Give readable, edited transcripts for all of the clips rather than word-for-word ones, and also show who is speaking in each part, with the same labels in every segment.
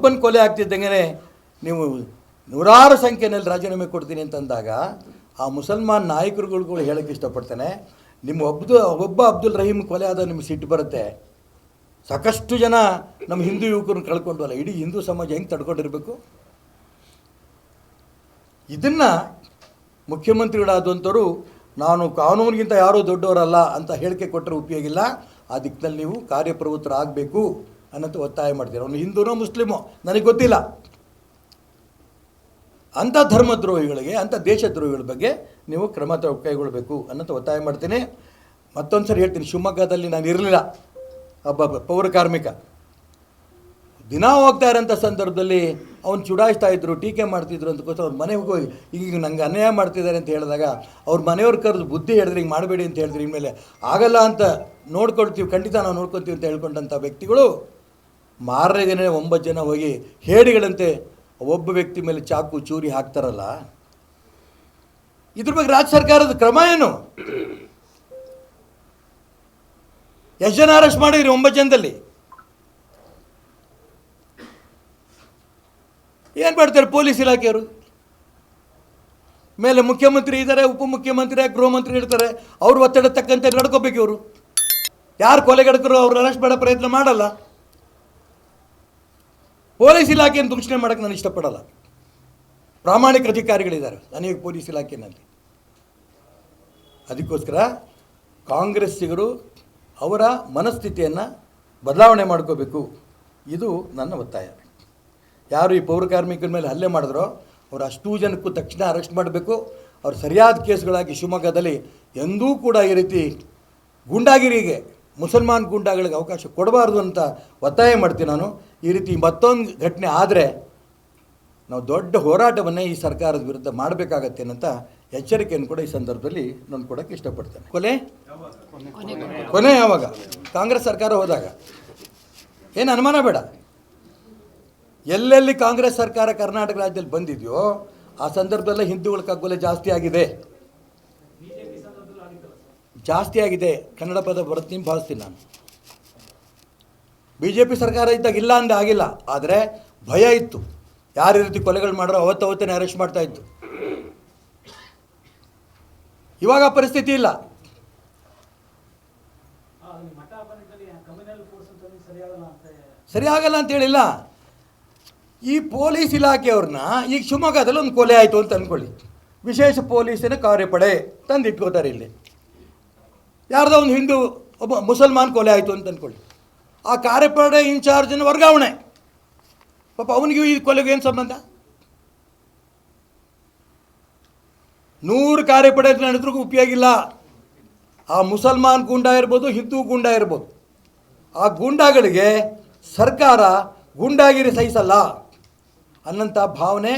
Speaker 1: ಒಬ್ಬನ ಕೊಲೆ ಆಗ್ತಿದ್ದಂಗೆ ನೀವು ನೂರಾರು ಸಂಖ್ಯೆಯಲ್ಲಿ ರಾಜೀನಾಮೆ ಕೊಡ್ತೀನಿ ಅಂತಂದಾಗ ಆ ಮುಸಲ್ಮಾನ್ ನಾಯಕರುಗಳು ಹೇಳೋಕ್ಕೆ ಇಷ್ಟಪಡ್ತಾನೆ, ನಿಮ್ಮ ಒಬ್ಬ ಅಬ್ದುಲ್ ರಹೀಮ್ ಕೊಲೆ ಆದ ನಿಮ್ಗೆ ಸಿಟ್ಟು ಬರುತ್ತೆ. ಸಾಕಷ್ಟು ಜನ ನಮ್ಮ ಹಿಂದೂ ಯುವಕರನ್ನು ಕಳ್ಕೊಂಡ್ವಲ್ಲ, ಇಡೀ ಹಿಂದೂ ಸಮಾಜ ಹೆಂಗೆ ತಡ್ಕೊಂಡಿರಬೇಕು? ಇದನ್ನು ಮುಖ್ಯಮಂತ್ರಿಗಳಾದಂಥವ್ರು ನಾನು ಕಾನೂನಿಗಿಂತ ಯಾರೂ ದೊಡ್ಡವರಲ್ಲ ಅಂತ ಹೇಳಿಕೆ ಕೊಟ್ಟರೆ ಉಪಯೋಗಿಲ್ಲ, ಆ ದಿಕ್ಕಿನಲ್ಲಿ ನೀವು ಕಾರ್ಯಪ್ರವೃತ್ತರಾಗಬೇಕು ಅನ್ನೋದು ಒತ್ತಾಯ ಮಾಡ್ತೀರ. ಅವನು ಹಿಂದೂನೋ ಮುಸ್ಲಿಮೋ ನನಗೆ ಗೊತ್ತಿಲ್ಲ. ಅಂಥ ಧರ್ಮದ್ರೋಹಿಗಳಿಗೆ, ಅಂಥ ದೇಶದ್ರೋಹಿಗಳ ಬಗ್ಗೆ ನೀವು ಕ್ರಮ ಕೈಗೊಳ್ಳಬೇಕು ಅನ್ನೋದು ಒತ್ತಾಯ ಮಾಡ್ತೀನಿ. ಮತ್ತೊಂದು ಸರಿ ಹೇಳ್ತೀನಿ, ಶಿವಮೊಗ್ಗದಲ್ಲಿ ನಾನು ಇರಲಿಲ್ಲ, ಒಬ್ಬ ಪೌರ ಕಾರ್ಮಿಕ ದಿನ ಹೋಗ್ತಾ ಇರೋಂಥ ಸಂದರ್ಭದಲ್ಲಿ ಅವ್ನು ಚುಡಾಯಿಸ್ತಾ ಇದ್ರು, ಟೀಕೆ ಮಾಡ್ತಿದ್ರು ಅಂತಕ್ಕೋಸ್ಕರ ಅವ್ರ ಮನೆಗೆ ಹೋಗಿ ಈಗ ನಂಗೆ ಅನ್ಯಾಯ ಮಾಡ್ತಿದ್ದಾರೆ ಅಂತ ಹೇಳಿದಾಗ ಅವ್ರ ಮನೆಯವ್ರು ಕರೆದು ಬುದ್ಧಿ ಹೇಳಿದ್ರೆ ಹಿಂಗೆ ಮಾಡಬೇಡಿ ಅಂತ ಹೇಳಿದ್ರು. ಇನ್ಮೇಲೆ ಆಗಲ್ಲ ಅಂತ ನೋಡ್ಕೊಳ್ತೀವಿ, ಖಂಡಿತ ನಾವು ನೋಡ್ಕೊತೀವಿ ಅಂತ ಹೇಳ್ಕೊಂಡಂಥ ವ್ಯಕ್ತಿಗಳು ಮಾರನೇ ದಿನ 9 ಜನ ಹೋಗಿ ಹೇಡಿಗಳಂತೆ ಒಬ್ಬ ವ್ಯಕ್ತಿ ಮೇಲೆ ಚಾಕು ಚೂರಿ ಹಾಕ್ತಾರಲ್ಲ, ಇದ್ರ ಬಗ್ಗೆ ರಾಜ್ಯ ಸರ್ಕಾರದ ಕ್ರಮ ಏನು? ಎಷ್ಟು ಜನ ಅರೆಸ್ಟ್ ಮಾಡಿದ್ರಿ 9 ಜನದಲ್ಲಿ? ಏನು ಮಾಡ್ತಾರೆ ಪೊಲೀಸ್ ಇಲಾಖೆಯವರು? ಮೇಲೆ ಮುಖ್ಯಮಂತ್ರಿ ಇದ್ದಾರೆ, ಉಪಮುಖ್ಯಮಂತ್ರಿ, ಗೃಹ ಮಂತ್ರಿ ಇರ್ತಾರೆ, ಅವ್ರು ಒತ್ತಡ ತಕ್ಕಂತೆ ನಡ್ಕೋಬೇಕು. ಇವರು ಯಾರು ಕೊಲೆಗಡಕರು ಅವ್ರು ಅರೆಸ್ಟ್ ಮಾಡೋ ಪ್ರಯತ್ನ ಮಾಡಲ್ಲ. ಪೊಲೀಸ್ ಇಲಾಖೆಯನ್ನು ದೂಷಣೆ ಮಾಡೋಕ್ಕೆ ನಾನು ಇಷ್ಟಪಡಲ್ಲ. ಪ್ರಾಮಾಣಿಕ ಅಧಿಕಾರಿಗಳಿದ್ದಾರೆ ಅನೇಕ ಪೊಲೀಸ್ ಇಲಾಖೆಯಲ್ಲಿ. ಅದಕ್ಕೋಸ್ಕರ ಕಾಂಗ್ರೆಸ್ಸಿಗರು ಅವರ ಮನಸ್ಥಿತಿಯನ್ನು ಬದಲಾವಣೆ ಮಾಡ್ಕೋಬೇಕು, ಇದು ನನ್ನ ಒತ್ತಾಯ. ಯಾರು ಈ ಪೌರ ಕಾರ್ಮಿಕರ ಮೇಲೆ ಹಲ್ಲೆ ಮಾಡಿದ್ರೋ ಅವರು ಅಷ್ಟೂ ಜನಕ್ಕೂ ತಕ್ಷಣ ಅರೆಸ್ಟ್ ಮಾಡಬೇಕು. ಅವ್ರು ಸರಿಯಾದ ಕೇಸ್ಗಳಾಗಿ ಶಿವಮೊಗ್ಗದಲ್ಲಿ ಎಂದೂ ಕೂಡ ಈ ರೀತಿ ಗೂಂಡಾಗಿರಿಗೆ, ಮುಸಲ್ಮಾನ್ ಗೂಂಡಾಗಳಿಗೆ ಅವಕಾಶ ಕೊಡಬಾರ್ದು ಅಂತ ಒತ್ತಾಯ ಮಾಡ್ತೀನಿ ನಾನು. ಈ ರೀತಿ ಮತ್ತೊಂದು ಘಟನೆ ಆದರೆ ನಾವು ದೊಡ್ಡ ಹೋರಾಟವನ್ನೇ ಈ ಸರ್ಕಾರದ ವಿರುದ್ಧ ಮಾಡಬೇಕಾಗತ್ತೆ ಅಂತ ಎಚ್ಚರಿಕೆಯನ್ನು ಕೂಡ ಈ ಸಂದರ್ಭದಲ್ಲಿ ನಾನು ಕೊಡೋಕ್ಕೆ ಇಷ್ಟಪಡ್ತೇನೆ. ಕೊನೆ ಯಾವಾಗ? ಕಾಂಗ್ರೆಸ್ ಸರ್ಕಾರ ಹೋದಾಗ. ಏನು ಅನುಮಾನ ಬೇಡ, ಎಲ್ಲೆಲ್ಲಿ ಕಾಂಗ್ರೆಸ್ ಸರ್ಕಾರ ಕರ್ನಾಟಕ ರಾಜ್ಯದಲ್ಲಿ ಬಂದಿದೆಯೋ ಆ ಸಂದರ್ಭದಲ್ಲೇ ಹಿಂದೂಗಳ ಕಗ್ಗೊಲೆ ಜಾಸ್ತಿ ಆಗಿದೆ. ಕನ್ನಡ ಪದ ಬರ್ತೀನಿ ಭಾವಿಸ್ತೀನಿ ನಾನು. BJP ಸರ್ಕಾರ ಇದ್ದಾಗ ಇಲ್ಲ ಅಂದ ಆಗಿಲ್ಲ, ಆದರೆ ಭಯ ಇತ್ತು. ಯಾರು ಈ ರೀತಿ ಕೊಲೆಗಳು ಮಾಡ್ರೋ ಅವತ್ತೇ ಅರೆಸ್ಟ್ ಮಾಡ್ತಾ ಇತ್ತು. ಇವಾಗ ಪರಿಸ್ಥಿತಿ ಇಲ್ಲ. ಸರಿ ಆಗಲ್ಲ ಅಂತ ಹೇಳಿಲ್ಲ. ಈ ಪೊಲೀಸ್ ಇಲಾಖೆಯವ್ರನ್ನ ಈಗ ಶಿವಮೊಗ್ಗದಲ್ಲಿ ಒಂದು ಕೊಲೆ ಆಯಿತು ಅಂತ ಅಂದ್ಕೊಳ್ಳಿ, ವಿಶೇಷ ಪೊಲೀಸಿನ ಕಾರ್ಯಪಡೆ ತಂದು ಇಟ್ಕೋತಾರೆ. ಇಲ್ಲಿ ಯಾರ್ದೋ ಒಂದು ಹಿಂದೂ ಒಬ್ಬ ಮುಸಲ್ಮಾನ್ ಕೊಲೆ ಆಯಿತು ಅಂತ ಅಂದ್ಕೊಳ್ಳಿ, ಆ ಕಾರ್ಯಪಡೆ ಇನ್ಚಾರ್ಜಿನ ವರ್ಗಾವಣೆ. ಪಾಪ ಅವನಿಗೂ ಈ ಕೊಲೆಗೂ ಏನು ಸಂಬಂಧ? 100 ಕಾರ್ಯಪಡೆ ನಡೆದ್ರೂ ಉಪಯೋಗ ಇಲ್ಲ. ಆ ಮುಸಲ್ಮಾನ್ ಗೂಂಡಾ ಇರ್ಬೋದು, ಹಿಂದೂ ಗೂಂಡಾ ಇರ್ಬೋದು, ಆ ಗೂಂಡಾಗಳಿಗೆ ಸರ್ಕಾರ ಗೂಂಡಾಗಿರಿ ಸಹಿಸಲ್ಲ ಅನ್ನಂಥ ಭಾವನೆ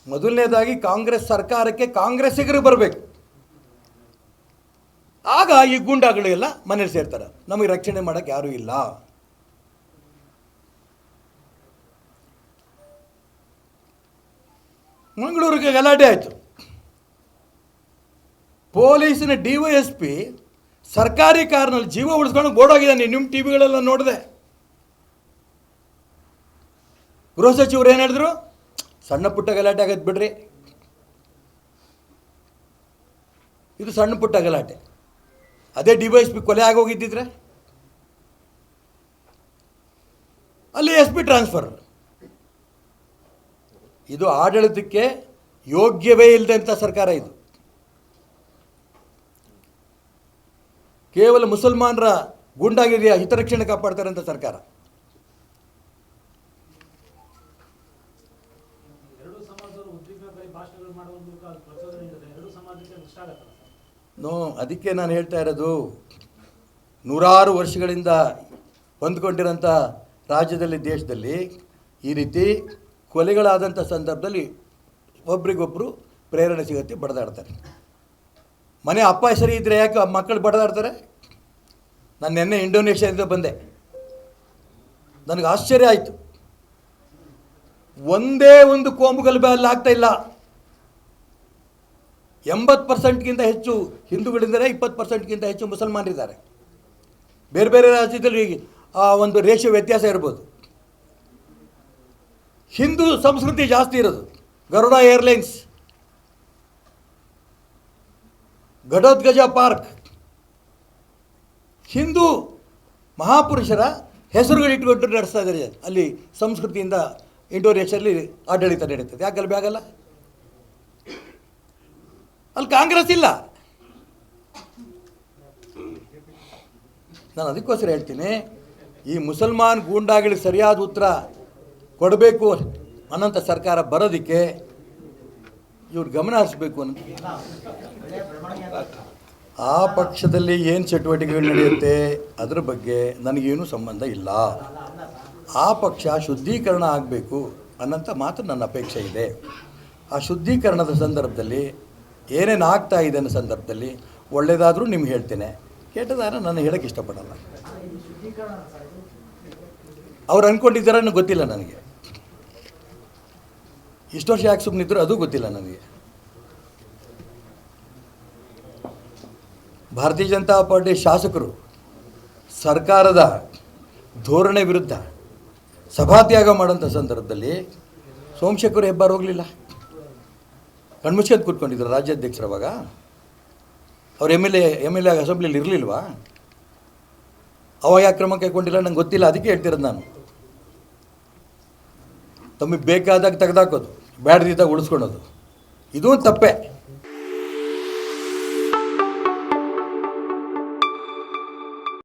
Speaker 1: ಮೊದಲನೇದಾಗಿ ಕಾಂಗ್ರೆಸ್ ಸರ್ಕಾರಕ್ಕೆ, ಕಾಂಗ್ರೆಸ್ಸಿಗರು ಬರಬೇಕು. ಆಗ ಈ ಗೂಂಡಾಗಳೆಲ್ಲ ಮನೇಲಿ ಸೇರ್ತಾರೆ. ನಮಗೆ ರಕ್ಷಣೆ ಮಾಡೋಕ್ಕೆ ಯಾರೂ ಇಲ್ಲ. ಮಂಗಳೂರಿಗೆ ಗಲಾಟೆ ಆಯಿತು. ಪೊಲೀಸಿನ DYSP ಸರ್ಕಾರಿ ಕಾರ್ನಲ್ಲಿ ಜೀವ ಉಳಿಸ್ಕೊಂಡು ಓಡೋಗಿದ್ದಾನೆ. ನಿಮ್ಮ TV ಗಳೆಲ್ಲ ನೋಡಿದೆ. ಗೃಹ ಸಚಿವರು ಏನು ಹೇಳಿದ್ರು? ಸಣ್ಣ ಪುಟ್ಟ ಗಲಾಟೆ ಆಗತ್ತೆ ಬಿಡ್ರಿ, ಇದು ಸಣ್ಣ ಪುಟ್ಟ ಗಲಾಟೆ. ಅದೇ DYSP ಕೊಲೆ ಆಗೋಗಿದ್ದಿದ್ರೆ ಅಲ್ಲಿ SP ಟ್ರಾನ್ಸ್ಫರ್. ಇದು ಆಡಳಿತಕ್ಕೆ ಯೋಗ್ಯವೇ ಇಲ್ಲದಂಥ ಸರ್ಕಾರ. ಇದು ಕೇವಲ ಮುಸಲ್ಮಾನರ ಗೂಂಡಾಗಿರಿಯ ಹಿತರಕ್ಷಣೆ ಕಾಪಾಡ್ತಾರಂಥ ಸರ್ಕಾರ. ಅದಕ್ಕೆ ನಾನು ಹೇಳ್ತಾ ಇರೋದು, ನೂರಾರು ವರ್ಷಗಳಿಂದ ಹೊಂದ್ಕೊಂಡಿರೋಂಥ ರಾಜ್ಯದಲ್ಲಿ, ದೇಶದಲ್ಲಿ ಈ ರೀತಿ ಕೊಲೆಗಳಾದಂಥ ಸಂದರ್ಭದಲ್ಲಿ ಒಬ್ರಿಗೊಬ್ಬರು ಪ್ರೇರಣೆ ಸಿಗುತ್ತೆ, ಬಡದಾಡ್ತಾರೆ. ಮನೆ ಅಪ್ಪ ಹೆಸರು ಇದ್ದರೆ ಯಾಕೆ ಮಕ್ಕಳು ಬಡದಾಡ್ತಾರೆ? ನಾನು ನಿನ್ನೆ ಇಂಡೋನೇಷ್ಯಾದಿಂದ ಬಂದೆ, ನನಗೆ ಆಶ್ಚರ್ಯ ಆಯಿತು. ಒಂದೇ ಒಂದು ಕೋಮುಗಲಭೆ ಅಲ್ಲಿ ಆಗ್ತಾ ಇಲ್ಲ. 80%ಗಿಂತ ಹೆಚ್ಚು ಹಿಂದೂಗಳಿದ್ದಾರೆ, 20%ಗಿಂತ ಹೆಚ್ಚು ಮುಸಲ್ಮಾನರಿದ್ದಾರೆ. ಬೇರೆ ಬೇರೆ ರಾಜ್ಯದಲ್ಲಿ ಆ ಒಂದು ರೇಷಿಯೋ ವ್ಯತ್ಯಾಸ ಇರ್ಬೋದು. ಹಿಂದೂ ಸಂಸ್ಕೃತಿ ಜಾಸ್ತಿ ಇರೋದು. ಗರುಡ ಏರ್ಲೈನ್ಸ್, ಘಟೋತ್ಕಚ ಪಾರ್ಕ್, ಹಿಂದೂ ಮಹಾಪುರುಷರ ಹೆಸರುಗಳಿಟ್ಕೊಂಡು ನಡೆಸ್ತಾ ಇದ್ದಾರೆ. ಅಲ್ಲಿ ಸಂಸ್ಕೃತಿಯಿಂದ ಇಂಡೋನೇಷ್ಯಲ್ಲಿ ಆಡಳಿತ ನಡೀತದೆ. ಯಾಕಲ್ಲಿ ಆಗಲ್ಲ? ಅಲ್ಲಿ ಕಾಂಗ್ರೆಸ್ ಇಲ್ಲ. ನಾನು ಅದಕ್ಕೋಸ್ಕರ ಹೇಳ್ತೀನಿ, ಈ ಮುಸಲ್ಮಾನ್ ಗೂಂಡಾಗಳಿಗೆ ಸರಿಯಾದ ಉತ್ತರ ಕೊಡಬೇಕು ಅನ್ನೋಂಥ ಸರ್ಕಾರ ಬರೋದಕ್ಕೆ ಇವ್ರು ಗಮನ ಹರಿಸಬೇಕು ಅನ್ನೋ. ಆ ಪಕ್ಷದಲ್ಲಿ ಏನು ಚಟುವಟಿಕೆಗಳು ನಡೆಯುತ್ತೆ ಅದ್ರ ಬಗ್ಗೆ ನನಗೇನು ಸಂಬಂಧ ಇಲ್ಲ. ಆ ಪಕ್ಷ ಶುದ್ಧೀಕರಣ ಆಗಬೇಕು ಅನ್ನೋಂಥ ಮಾತು ನನ್ನ ಅಪೇಕ್ಷೆ ಇದೆ. ಆ ಶುದ್ಧೀಕರಣದ ಸಂದರ್ಭದಲ್ಲಿ ಏನೇನು ಆಗ್ತಾ ಇದೆ ಅನ್ನೋ ಸಂದರ್ಭದಲ್ಲಿ ಒಳ್ಳೆಯದಾದರೂ ನಿಮ್ಗೆ ಹೇಳ್ತೇನೆ, ಕೆಟ್ಟದಾದ್ರೆ ನಾನು ಹೇಳೋಕ್ಕೆ ಇಷ್ಟಪಡಲ್ಲ. ಅವ್ರು ಅಂದ್ಕೊಂಡಿದ್ದಾರ ಗೊತ್ತಿಲ್ಲ ನನಗೆ. ಇಷ್ಟು ವರ್ಷ ಯಾಕೆ ಸುಮ್ಮನಿದ್ರು ಅದು ಗೊತ್ತಿಲ್ಲ ನನಗೆ. ಭಾರತೀಯ ಜನತಾ ಪಾರ್ಟಿ ಶಾಸಕರು ಸರ್ಕಾರದ ಧೋರಣೆ ವಿರುದ್ಧ ಸಭಾತ್ಯಾಗ ಮಾಡೋಂಥ ಸಂದರ್ಭದಲ್ಲಿ ಸೋಮಶೇಖರ್ ಹೆಬ್ಬಾರ್ ಹೋಗಲಿಲ್ಲ, ಕಣ್ಮುಚ್ಕೊಂಡು ಕೂತ್ಕೊಂಡಿದ್ರು ರಾಜ್ಯಾಧ್ಯಕ್ಷರವಾಗ. ಅವ್ರು ಎಮ್ ಎಲ್ ಎ ಅಸೆಂಬ್ಲಿಲಿ ಇರಲಿಲ್ವಾ? ಅವಾಗ ಯಾಕೆ ಕ್ರಮ ಕೈಗೊಂಡಿಲ್ಲ ನಂಗೆ ಗೊತ್ತಿಲ್ಲ. ಅದಕ್ಕೆ ಹೇಳ್ತಿರೋದು ನಾನು. ತಮಗೆ ಬೇಕಾದಾಗ ತೆಗೆದಾಕೋದು, ಬ್ಯಾಡ್ದಿದ್ದಾಗ ಉಳಿಸ್ಕೊಳೋದು, ಇದೂ ತಪ್ಪೇ.